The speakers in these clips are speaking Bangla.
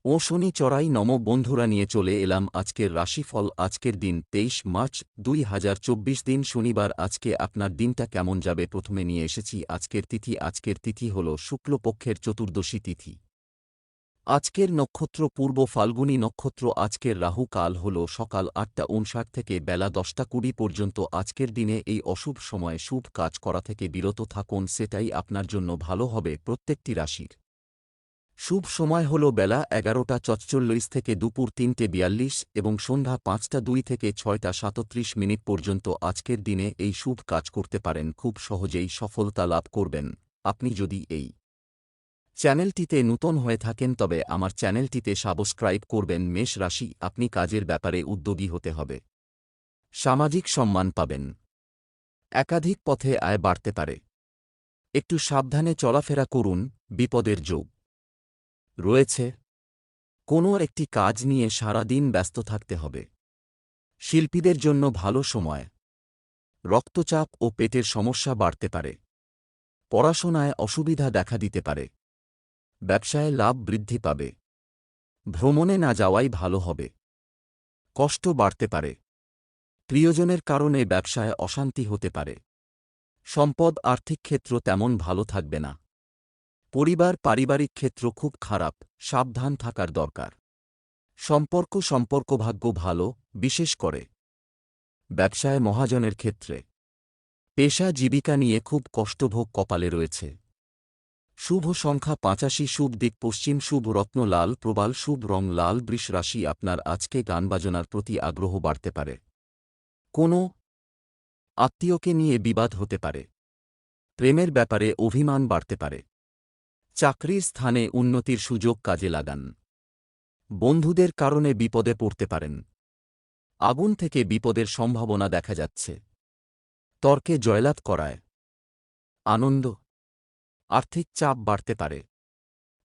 ও শনি চড়াই নম বন্ধুরা নিয়ে চলে এলাম আজকের রাশিফল। আজকের দিন ২৩ মার্চ ২০২৪ দিন শনিবার। আজকে আপনার দিনটা কেমন যাবে প্রথমে নিয়ে এসেছি আজকের তিথি। আজকের তিথি হল শুক্লপক্ষের চতুর্দশী তিথি। আজকের নক্ষত্র পূর্ব ফাল্গুনী নক্ষত্র। আজকের রাহু কাল হল সকাল ৮টা ৫৯ থেকে বেলা ১০টা ২০ পর্যন্ত। আজকের দিনে এই অশুভ সময়ে শুভ কাজ করা থেকে বিরত থাকুন, সেটাই আপনার জন্য ভালো হবে। প্রত্যেকটি রাশির শুভ সময় হল বেলা ১১টা ৪৪ থেকে দুপুর ৩টে ৪২ এবং সন্ধ্যা ৫টা ২ থেকে ৬টা ৩৭ পর্যন্ত। আজকের দিনে এই শুভ কাজ করতে পারেন, খুব সহজেই সফলতা লাভ করবেন। আপনি যদি এই চ্যানেলটিতে নূতন হয়ে থাকেন তবে আমার চ্যানেলটিতে সাবস্ক্রাইব করবেন। মেষ রাশি, আপনি কাজের ব্যাপারে উদ্যোগী হতে হবে। সামাজিক সম্মান পাবেন। একাধিক পথে আয় বাড়তে পারে। একটু সাবধানে চলাফেরা করুন, বিপদের যোগ রয়েছে। কোনো একটি কাজ নিয়ে সারা দিন ব্যস্ত থাকতে হবে। শিল্পীদের জন্য ভালো সময়। রক্তচাপ ও পেটের সমস্যা বাড়তে পারে। পড়াশোনায় অসুবিধা দেখা দিতে পারে। ব্যবসায় লাভ বৃদ্ধি পাবে। ভ্রমণে না যাওয়াই ভালো হবে। কষ্ট বাড়তে পারে। প্রিয়জনের কারণে ব্যবসায় অশান্তি হতে পারে। সম্পদ আর্থিক ক্ষেত্র তেমন ভালো থাকবে না। পরিবার পারিবারিক ক্ষেত্র খুব খারাপ, সাবধান থাকার দরকার। সম্পর্ক ভাগ্য ভালো, বিশেষ করে ব্যবসায় মহাজনের ক্ষেত্রে। পেশা জীবিকা নিয়ে খুব কষ্টভোগ কপালে রয়েছে। শুভ সংখ্যা ৮৫, শুভ দিক পশ্চিম, শুভ রত্ন লাল প্রবাল, শুভ রং লাল। বৃষ রাশি, আপনার আজকে গান বাজনার প্রতি আগ্রহ বাড়তে পারে। কোনো আত্মীয়কে নিয়ে বিবাদ হতে পারে। প্রেমের ব্যাপারে অভিমান বাড়তে পারে। চাকরির স্থানে উন্নতির সুযোগ কাজে লাগান। বন্ধুদের কারণে বিপদে পড়তে পারেন। আগুন থেকে বিপদের সম্ভাবনা দেখা যাচ্ছে। তর্কে জয়লাভ করায় আনন্দ। আর্থিক চাপ বাড়তে পারে।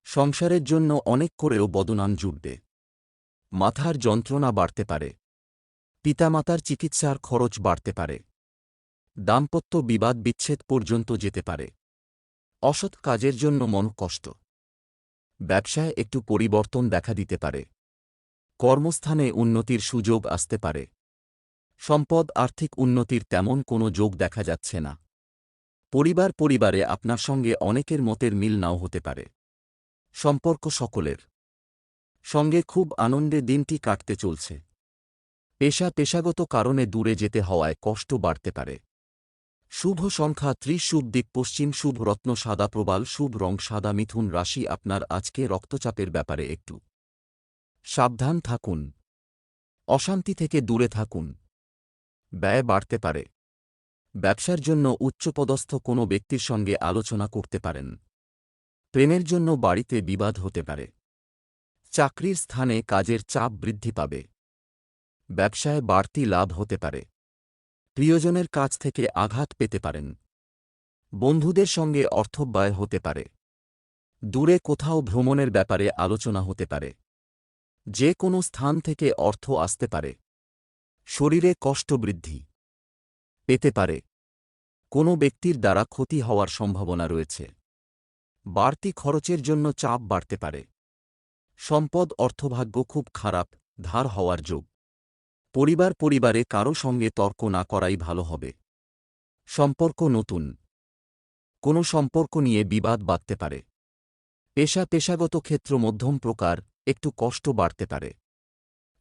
সংসারের জন্য অনেক করেও বদনাম জুটবে। মাথার যন্ত্রণা বাড়তে পারে। পিতামাতার চিকিৎসার খরচ বাড়তে পারে। দাম্পত্য বিবাদ বিচ্ছেদ পর্যন্ত যেতে পারে। অসৎ কাজের জন্য মন কষ্ট। ব্যবসায় একটু পরিবর্তন দেখা দিতে পারে। কর্মস্থানে উন্নতির সুযোগ আসতে পারে। সম্পদ আর্থিক উন্নতির তেমন কোনো যোগ দেখা যাচ্ছে না। পরিবারে আপনার সঙ্গে অনেকের মতের মিল নাও হতে পারে। সম্পর্ক সকলের সঙ্গে খুব আনন্দে দিনটি কাটতে চলছে। পেশাগত কারণে দূরে যেতে হওয়ায় কষ্ট বাড়তে পারে। শুভ সংখ্যা ৩০, শুভ দিক পশ্চিম, শুভ রত্ন সাদা প্রবাল, শুভ রং সাদা। মিথুন রাশি, আপনার আজকে রক্তচাপের ব্যাপারে একটু সাবধান থাকুন। অশান্তি থেকে দূরে থাকুন। ব্যয় বাড়তে পারে। ব্যবসার জন্য উচ্চপদস্থ কোনো ব্যক্তির সঙ্গে আলোচনা করতে পারেন। প্রেমের জন্য বাড়িতে বিবাদ হতে পারে। চাকরির স্থানে কাজের চাপ বৃদ্ধি পাবে। ব্যবসায় বাড়তি লাভ হতে পারে। প্রিয়জনের কাছ থেকে আঘাত পেতে পারেন। বন্ধুদের সঙ্গে অর্থব্যয় হতে পারে। দূরে কোথাও ভ্রমণের ব্যাপারে আলোচনা হতে পারে। যে কোনো স্থান থেকে অর্থ আসতে পারে। শরীরে কষ্ট বৃদ্ধি পেতে পারে। কোনো ব্যক্তির দ্বারা ক্ষতি হওয়ার সম্ভাবনা রয়েছে। বাড়তি খরচের জন্য চাপ বাড়তে পারে। সম্পদ অর্থভাগ্য খুব খারাপ, ধার হওয়ার যোগ। পরিবারে কারো সঙ্গে তর্ক না করাই ভালো হবে। সম্পর্ক নতুন কোনো সম্পর্ক নিয়ে বিবাদ বাধতে পারে। পেশাগত ক্ষেত্র মধ্যম প্রকার, একটু কষ্ট বাড়তে পারে।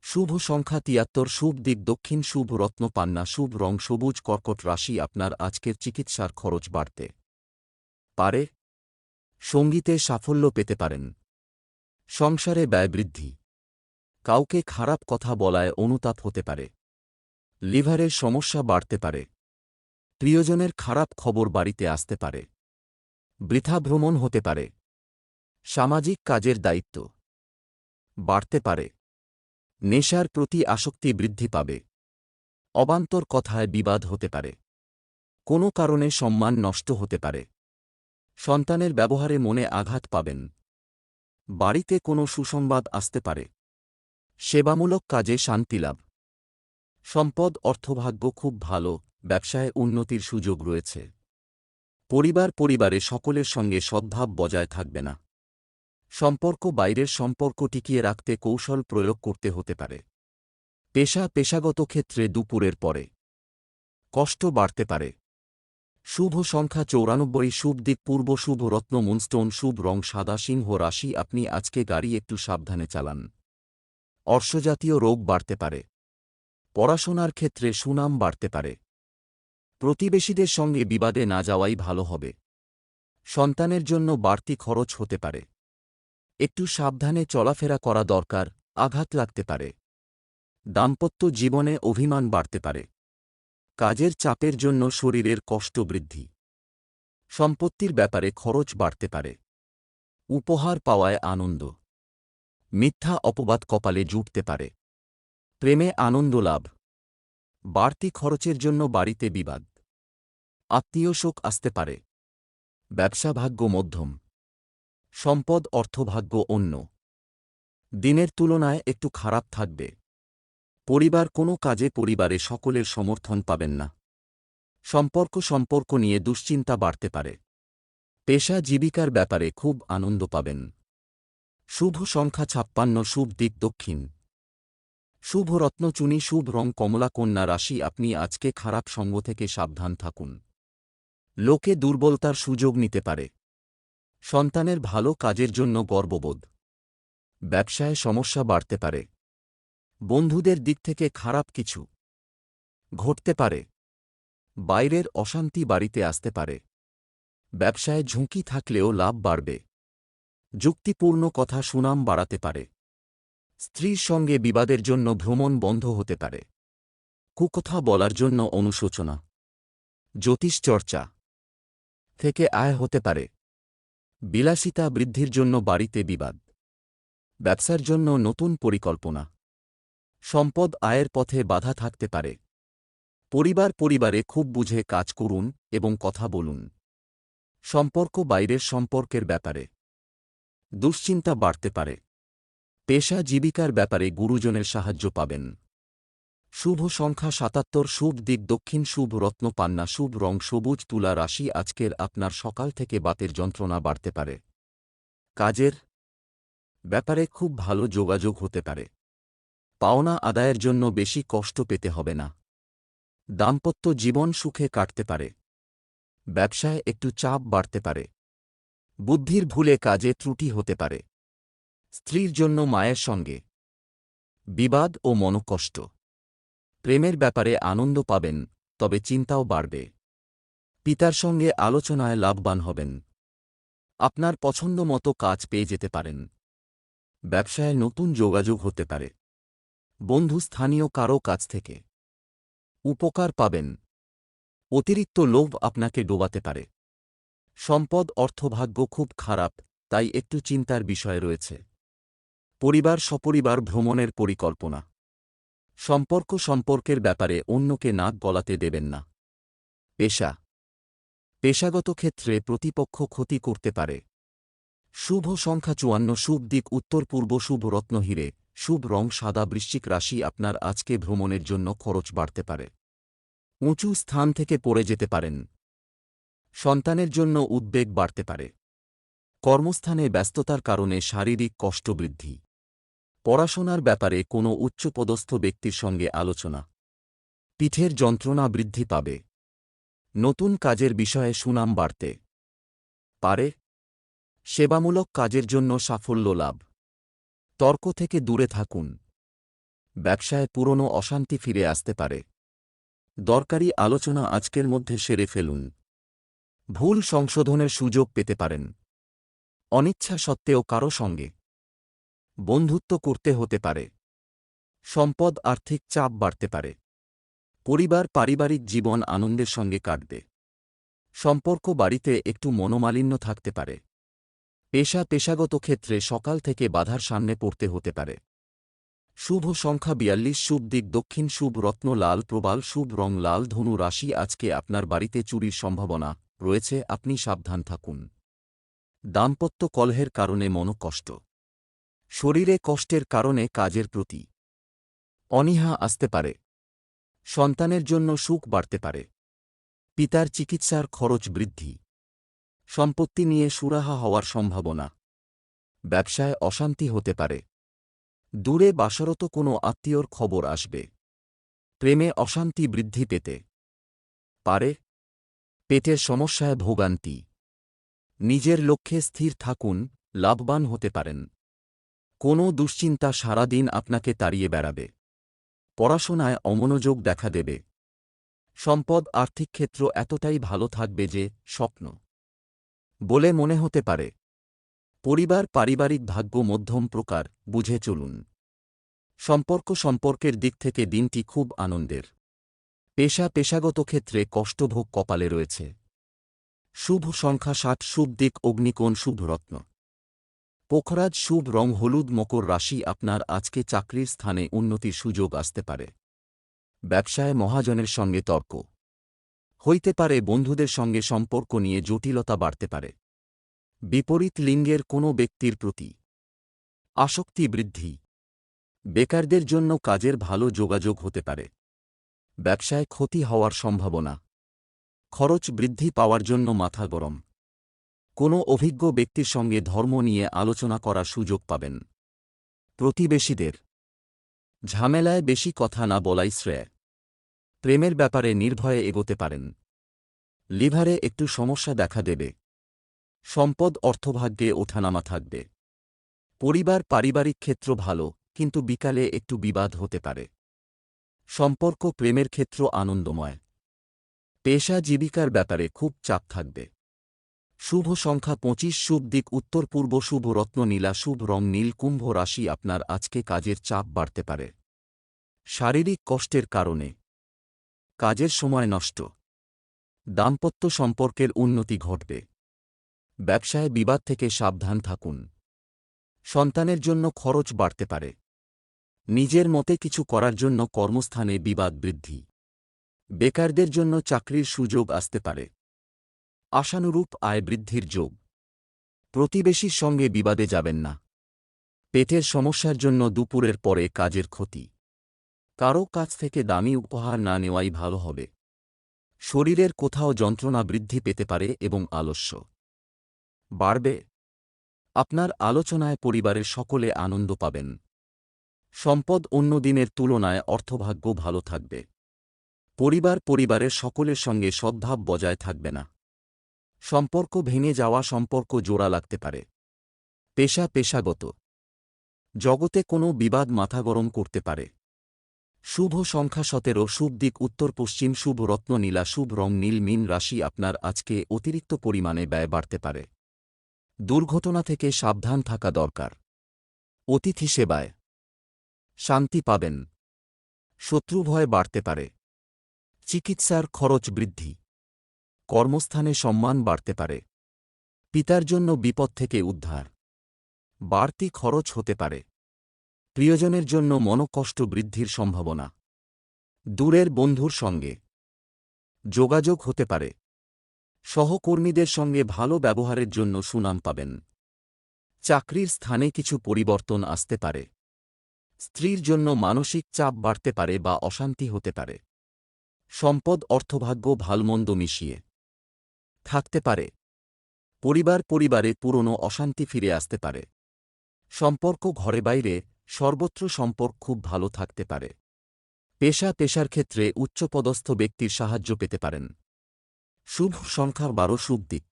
শুভ সংখ্যা ৭৩, শুভ দিক দক্ষিণ, শুভ রত্ন পান্না, শুভ রং সবুজ। কর্কট রাশি, আপনার আজকের চিকিৎসার খরচ বাড়তে পারে। সঙ্গীতে সাফল্য পেতে পারেন। সংসারে ব্যয় বৃদ্ধি। কাউকে খারাপ কথা বলায় অনুতাপ হতে পারে। লিভারের সমস্যা বাড়তে পারে। প্রিয়জনের খারাপ খবর বাড়িতে আসতে পারে। বৃথা ভ্রমণ হতে পারে। সামাজিক কাজের দায়িত্ব বাড়তে পারে। নেশার প্রতি আসক্তি বৃদ্ধি পাবে। অবান্তর কথায় বিবাদ হতে পারে। কোনো কারণে সম্মান নষ্ট হতে পারে। সন্তানের ব্যবহারে মনে আঘাত পাবেন। বাড়িতে কোনো সুসংবাদ আসতে পারে। সেবামূলক কাজে শান্তিলাভ। সম্পদ অর্থভাগ্য খুব ভালো, ব্যবসায় উন্নতির সুযোগ রয়েছে। পরিবারে সকলের সঙ্গে সদ্ভাব বজায় থাকবে না। সম্পর্ক বাইরের সম্পর্ক টিকিয়ে রাখতে কৌশল প্রয়োগ করতে হতে পারে। পেশাগত ক্ষেত্রে দুপুরের পরে কষ্ট বাড়তে পারে। শুভ সংখ্যা 94, শুভ দিক পূর্ব, শুভ রত্ন মুনস্টোন, শুভ রং সাদা। সিংহ রাশি, আপনি আজকে গাড়ি একটু সাবধানে চালান। অর্শজাতীয় রোগ বাড়তে পারে। পড়াশোনার ক্ষেত্রে সুনাম বাড়তে পারে। প্রতিবেশীদের সঙ্গে বিবাদে না যাওয়াই ভালো হবে। সন্তানের জন্য বাড়তি খরচ হতে পারে। একটু সাবধানে চলাফেরা করা দরকার, আঘাত লাগতে পারে। দাম্পত্য জীবনে অভিমান বাড়তে পারে। কাজের চাপের জন্য শরীরের কষ্ট বৃদ্ধি। সম্পত্তির ব্যাপারে খরচ বাড়তে পারে। উপহার পাওয়ায় আনন্দ। মিথ্যা অপবাদ কপালে জুটতে পারে। প্রেমে আনন্দ লাভ। বাড়তি খরচের জন্য বাড়িতে বিবাদ। আত্মীয় শোক আসতে পারে। ব্যবসা ভাগ্য মধ্যম। সম্পদ অর্থভাগ্য অন্য। দিনের তুলনায় একটু খারাপ থাকবে। পরিবার কোনো কাজে পরিবারে সকলের সমর্থন পাবেন না। সম্পর্ক নিয়ে দুশ্চিন্তা বাড়তে পারে। পেশা জীবিকার ব্যাপারে খুব আনন্দ পাবেন। শুভ সংখ্যা 56, শুভ দিক দক্ষিণ, শুভ রত্ন চুনি, শুভ রং কমলা। কন্যা রাশি, আপনি আজকে খারাপ সঙ্গ থেকে সাবধান থাকুন। লোকে দুর্বলতার সুযোগ নিতে পারে। সন্তানের ভালো কাজের জন্য গর্ববোধ। ব্যবসায় সমস্যা বাড়তে পারে। বন্ধুদের দিক থেকে খারাপ কিছু ঘটতে পারে। বাইরের অশান্তি বাড়িতে আসতে পারে। ব্যবসায় ঝুঁকি থাকলেও লাভ বাড়বে। যুক্তিপূর্ণ কথা সুনাম বাড়াতে পারে। স্ত্রীর সঙ্গে বিবাদের জন্য ভ্রমণ বন্ধ হতে পারে। কুকথা বলার জন্য অনুশোচনা। জ্যোতিষচর্চা থেকে আয় হতে পারে। বিলাসিতা বৃদ্ধির জন্য বাড়িতে বিবাদ। ব্যবসার জন্য নতুন পরিকল্পনা। সম্পদ আয়ের পথে বাধা থাকতে পারে। পরিবারে খুব বুঝে কাজ করুন এবং কথা বলুন। সম্পর্ক বাইরের সম্পর্কের ব্যাপারে দুশ্চিন্তা বাড়তে পারে। পেশা জীবিকার ব্যাপারে গুরুজনের সাহায্য পাবেন। শুভ সংখ্যা 77, শুভ দিক দক্ষিণ, শুভ রত্ন পান্না, শুভ রং সবুজ। তুলা রাশি, আজকের আপনার সকাল থেকে বাতের যন্ত্রণা বাড়তে পারে। কাজের ব্যাপারে খুব ভালো যোগাযোগ হতে পারে। পাওনা আদায়ের জন্য বেশি কষ্ট পেতে হবে না। দাম্পত্য জীবন সুখে কাটতে পারে। ব্যবসায় একটু চাপ বাড়তে পারে। বুদ্ধির ভুলে কাজে ত্রুটি হতে পারে। স্ত্রীর জন্য মায়ের সঙ্গে বিবাদ ও মনোকষ্ট। প্রেমের ব্যাপারে আনন্দ পাবেন, তবে চিন্তাও বাড়বে। পিতার সঙ্গে আলোচনায় লাভবান হবেন। আপনার পছন্দমতো কাজ পেয়ে যেতে পারেন। ব্যবসায় নতুন যোগাযোগ হতে পারে। বন্ধু স্থানীয় কারও কাছ থেকে উপকার পাবেন। অতিরিক্ত লোভ আপনাকে ডোবাতে পারে। সম্পদ অর্থভাগ্য খুব খারাপ, তাই একটু চিন্তার বিষয় রয়েছে। পরিবার সপরিবার ভ্রমণের পরিকল্পনা। সম্পর্কের ব্যাপারে অন্যকে নাক গলাতে দেবেন না। পেশাগত ক্ষেত্রে প্রতিপক্ষ ক্ষতি করতে পারে। শুভ সংখ্যা 54, শুভ দিক উত্তর পূর্ব, শুভ রত্ন হিরে, শুভ রং সাদা। বৃশ্চিক রাশি, আপনার আজকে ভ্রমণের জন্য খরচ বাড়তে পারে। উঁচু স্থান থেকে পড়ে যেতে পারেন। সন্তানের জন্য উদ্বেগ বাড়তে পারে। কর্মস্থানে ব্যস্ততার কারণে শারীরিক কষ্ট বৃদ্ধি। পড়াশোনার ব্যাপারে কোনো উচ্চপদস্থ ব্যক্তির সঙ্গে আলোচনা। পিঠের যন্ত্রণা বৃদ্ধি পাবে। নতুন কাজের বিষয়ে সুনাম বাড়তে পারে। সেবামূলক কাজের জন্য সাফল্য লাভ। তর্ক থেকে দূরে থাকুন। ব্যবসায় পুরনো অশান্তি ফিরে আসতে পারে। দরকারি আলোচনা আজকের মধ্যে সেরে ফেলুন। ভুল সংশোধনের সুযোগ পেতে পারেন। অনিচ্ছা সত্ত্বেও কারো সঙ্গে বন্ধুত্ব করতে হতে পারে। সম্পদ আর্থিক চাপ বাড়তে পারে। পারিবারিক জীবন আনন্দের সঙ্গে কাটবে। সম্পর্ক বাড়িতে একটু মনোমালিন্য থাকতে পারে। পেশাগত ক্ষেত্রে সকাল থেকে বাধার সামনে পড়তে হতে পারে। শুভ সংখ্যা 42, শুভ দিক দক্ষিণ, শুভ রত্ন লাল প্রবাল, শুভ রং লাল। ধনু রাশি, আজকে আপনার বাড়িতে চুরির সম্ভাবনা রয়েছে, আপনি সাবধান থাকুন। দাম্পত্য কলহের কারণে মনোকষ্ট। শরীরে কষ্টের কারণে কাজের প্রতি অনীহা আসতে পারে। সন্তানের জন্য সুখ বাড়তে পারে। পিতার চিকিৎসার খরচ বৃদ্ধি। সম্পত্তি নিয়ে সুরাহা হওয়ার সম্ভাবনা। ব্যবসায় অশান্তি হতে পারে। দূরে বাসরত কোনো আত্মীয়র খবর আসবে। প্রেমে অশান্তি বৃদ্ধি পেতে পারে। পেটের সমস্যায় ভোগান্তি। নিজের লক্ষ্যে স্থির থাকুন, লাভবান হতে পারেন। কোনো দুশ্চিন্তা সারাদিন আপনাকে তাড়িয়ে বেড়াবে। পড়াশোনায় অমনোযোগ দেখা দেবে। সম্পদ আর্থিক ক্ষেত্র এতটাই ভালো থাকবে যে স্বপ্ন বলে মনে হতে পারে। পরিবার পারিবারিক ভাগ্য মধ্যম প্রকার, বুঝে চলুন। সম্পর্কের দিক থেকে দিনটি খুব আনন্দের। পেশাগত ক্ষেত্রে কষ্টভোগ কপালে রয়েছে। শুভ সংখ্যা 60, শুভ দিক অগ্নিকোণ, শুভ রত্ন পোখরাজ, শুভ রং হলুদ। মকর রাশি, আপনার আজকে চাকরির স্থানে উন্নতির সুযোগ আসতে পারে। ব্যবসায় মহাজনের সঙ্গে তর্ক হইতে পারে। বন্ধুদের সঙ্গে সম্পর্ক নিয়ে জটিলতা বাড়তে পারে। বিপরীত লিঙ্গের কোনো ব্যক্তির প্রতি আসক্তি বৃদ্ধি। বেকারদের জন্য কাজের ভালো যোগাযোগ হতে পারে। ব্যবসায় ক্ষতি হওয়ার সম্ভাবনা। খরচ বৃদ্ধি পাওয়ার জন্য মাথা গরম। কোনো অভিজ্ঞ ব্যক্তির সঙ্গে ধর্ম নিয়ে আলোচনা করার সুযোগ পাবেন। প্রতিবেশীদের ঝামেলায় বেশি কথা না বলাই শ্রেয়। প্রেমের ব্যাপারে নির্ভয়ে এগোতে পারেন। লিভারে একটু সমস্যা দেখা দেবে। সম্পদ অর্থভাগ্যে ওঠানামা থাকবে। পরিবার পারিবারিক ক্ষেত্র ভালো, কিন্তু বিকালে একটু বিবাদ হতে পারে। সম্পর্ক প্রেমের ক্ষেত্র আনন্দময়। পেশা জীবিকার ব্যাপারে খুব চাপ থাকবে। শুভ সংখ্যা 25, শুভ দিক উত্তর পূর্ব, শুভ রত্ন নীলা, শুভ রং নীল। কুম্ভ রাশি, আপনার আজকে কাজের চাপ বাড়তে পারে। শারীরিক কষ্টের কারণে কাজের সময় নষ্ট। দাম্পত্য সম্পর্কের উন্নতি ঘটবে। ব্যবসায় বিবাদ থেকে সাবধান থাকুন। সন্তানের জন্য খরচ বাড়তে পারে। নিজের মতে কিছু করার জন্য কর্মস্থানে বিবাদ বৃদ্ধি। বেকারদের জন্য চাকরির সুযোগ আসতে পারে। আশানুরূপ আয় বৃদ্ধির যোগ। প্রতিবেশীর সঙ্গে বিবাদে যাবেন না। পেটের সমস্যার জন্য দুপুরের পরে কাজের ক্ষতি। কারও কাছ থেকে দামি উপহার না নেওয়াই ভালো হবে। শরীরের কোথাও যন্ত্রণা বৃদ্ধি পেতে পারে এবং আলস্য বাড়বে। আপনার আলোচনায় পরিবারের সকলে আনন্দ পাবেন। সম্পদ অন্য দিনের তুলনায় অর্থভাগ্য ভালো থাকবে। পরিবারের সকলের সঙ্গে সদ্ভাব বজায় থাকবে না। সম্পর্ক ভেঙে যাওয়া সম্পর্ক জোড়া লাগতে পারে। পেশাগত জগতে কোনো বিবাদ মাথা গরম করতে পারে। শুভ সংখ্যা 17, শুভ দিক উত্তর পশ্চিম, শুভ রত্ন নীলা, শুভ রং নীল। মীন রাশি, আপনার আজকে অতিরিক্ত পরিমাণে ব্যয় বাড়তে পারে। দুর্ঘটনা থেকে সাবধান থাকা দরকার। অতিথি সেবায় শান্তি পাবেন। শত্রুভয় বাড়তে পারে। চিকিৎসার খরচ বৃদ্ধি। কর্মস্থানে সম্মান বাড়তে পারে। পিতার জন্য বিপদ থেকে উদ্ধার। বাড়তি খরচ হতে পারে। প্রিয়জনের জন্য মনোকষ্ট বৃদ্ধির সম্ভাবনা। দূরের বন্ধুর সঙ্গে যোগাযোগ হতে পারে। সহকর্মীদের সঙ্গে ভালো ব্যবহারের জন্য সুনাম পাবেন। চাকরির স্থানে কিছু পরিবর্তন আসতে পারে। স্ত্রীর জন্য মানসিক চাপ বাড়তে পারে বা অশান্তি হতে পারে। সম্পদ অর্থভাগ্য ভালমন্দ মিশিয়ে থাকতে পারে। পরিবারে পুরনো অশান্তি ফিরে আসতে পারে। সম্পর্ক ঘরে বাইরে সর্বত্র সম্পর্ক খুব ভালো থাকতে পারে। পেশার ক্ষেত্রে উচ্চপদস্থ ব্যক্তির সাহায্য পেতে পারেন। শুভ সংখ্যা 12, শুভ দিক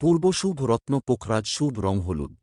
পূর্ব, শুভ রত্ন পোখরাজ, শুভ রং হলুদ।